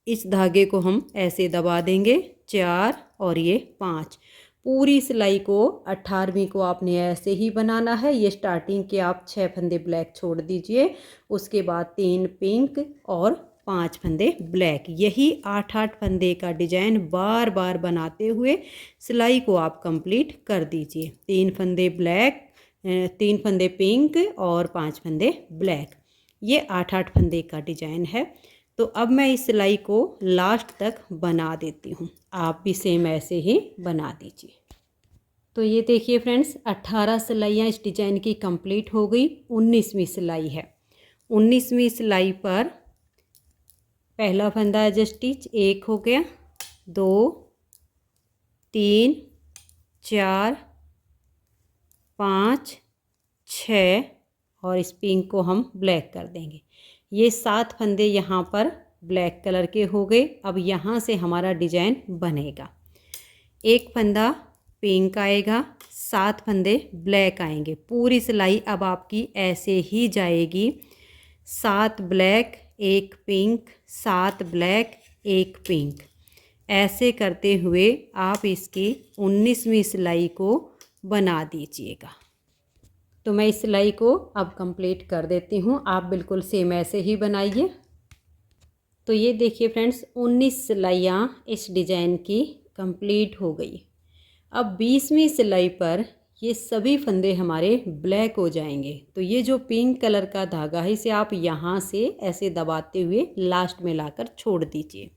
इस धागे को हम ऐसे दबा देंगे, 4 और ये 5। पूरी सिलाई को 18वीं को आपने ऐसे ही बनाना है। ये स्टार्टिंग के आप 6 फंदे ब्लैक छोड़ दीजिए, उसके बाद 3 पिंक और 5 फंदे ब्लैक। यही 8-8 फंदे का डिजाइन बार बार बनाते हुए सिलाई को आप कंप्लीट कर दीजिए। 3 फंदे ब्लैक, 3 फंदे पिंक और 5 फंदे ब्लैक। ये 8-8 फंदे का डिजाइन है। तो अब मैं इस सिलाई को लास्ट तक बना देती हूँ, आप भी सेम ऐसे ही बना दीजिए। तो ये देखिए फ्रेंड्स, 18 सिलाइयाँ इस डिजाइन की कंप्लीट हो गई। 19वीं सिलाई है। 19वीं सिलाई पर पहला फंदा एज स्टिच 1 हो गया, 2 3 4 5 6 और इस पिंक को हम ब्लैक कर देंगे। ये 7 फंदे यहाँ पर ब्लैक कलर के हो गए। अब यहाँ से हमारा डिजाइन बनेगा। एक फंदा पिंक आएगा, 7 फंदे ब्लैक आएंगे। पूरी सिलाई अब आपकी ऐसे ही जाएगी, 7 ब्लैक 1 पिंक, 7 ब्लैक 1 पिंक। ऐसे करते हुए आप इसकी 19वीं सिलाई को बना दीजिएगा। तो मैं इस सिलाई को अब कंप्लीट कर देती हूँ, आप बिल्कुल सेम ऐसे ही बनाइए। तो ये देखिए फ्रेंड्स, 19 सिलाइयाँ इस डिज़ाइन की कंप्लीट हो गई। अब 20वीं सिलाई पर ये सभी फंदे हमारे ब्लैक हो जाएंगे। तो ये जो पिंक कलर का धागा है, इसे आप यहाँ से ऐसे दबाते हुए लास्ट में लाकर छोड़ दीजिए।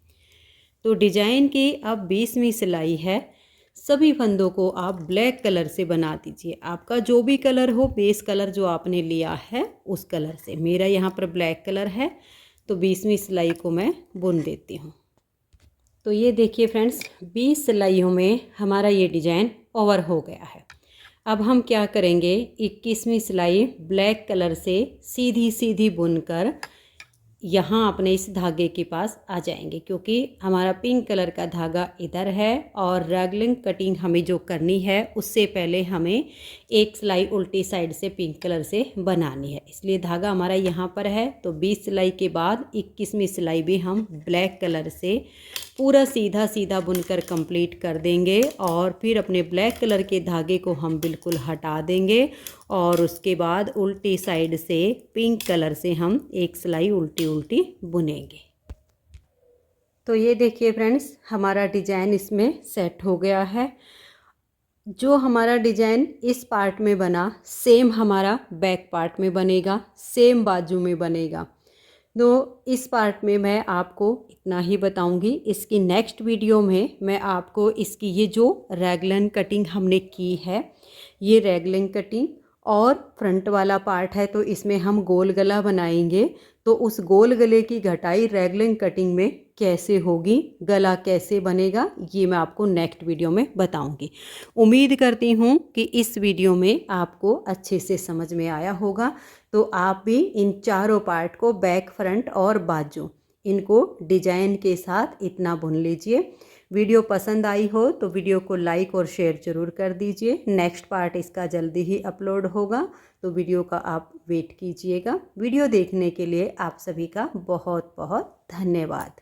तो डिजाइन की अब 20वीं सिलाई है। सभी फंदों को आप ब्लैक कलर से बना दीजिए। आपका जो भी कलर हो, बेस कलर जो आपने लिया है उस कलर से। मेरा यहाँ पर ब्लैक कलर है, तो 20वीं सिलाई को मैं बुन देती हूँ। तो ये देखिए फ्रेंड्स, 20 सिलाइयों में हमारा ये डिज़ाइन ओवर हो गया है। अब हम क्या करेंगे, 21वीं सिलाई ब्लैक कलर से सीधी सीधी बुनकर यहाँ अपने इस धागे के पास आ जाएंगे, क्योंकि हमारा पिंक कलर का धागा इधर है और रैगलिंग कटिंग हमें जो करनी है उससे पहले हमें एक सिलाई उल्टी साइड से पिंक कलर से बनानी है, इसलिए धागा हमारा यहाँ पर है। तो 20 सिलाई के बाद 21वीं सिलाई भी हम ब्लैक कलर से पूरा सीधा सीधा बुनकर कंप्लीट कर देंगे और फिर अपने ब्लैक कलर के धागे को हम बिल्कुल हटा देंगे और उसके बाद उल्टी साइड से पिंक कलर से हम एक सिलाई उल्टी उल्टी बुनेंगे। तो ये देखिए फ्रेंड्स, हमारा डिज़ाइन इसमें सेट हो गया है। जो हमारा डिज़ाइन इस पार्ट में बना, सेम हमारा बैक पार्ट में बनेगा, सेम बाजू में बनेगा। तो इस पार्ट में मैं आपको इतना ही बताऊंगी। इसकी नेक्स्ट वीडियो में मैं आपको इसकी ये जो रैगलन कटिंग हमने की है, ये रैगलिंग कटिंग और फ्रंट वाला पार्ट है, तो इसमें हम गोल गला बनाएंगे। तो उस गोल गले की घटाई रैगलिंग कटिंग में कैसे होगी, गला कैसे बनेगा, ये मैं आपको नेक्स्ट वीडियो में बताऊंगी। उम्मीद करती हूँ कि इस वीडियो में आपको अच्छे से समझ में आया होगा। तो आप भी इन चारों पार्ट को, बैक, फ्रंट और बाजू, इनको डिजाइन के साथ इतना बुन लीजिए। वीडियो पसंद आई हो तो वीडियो को लाइक और शेयर ज़रूर कर दीजिए। नेक्स्ट पार्ट इसका जल्दी ही अपलोड होगा, तो वीडियो का आप वेट कीजिएगा। वीडियो देखने के लिए आप सभी का बहुत बहुत धन्यवाद।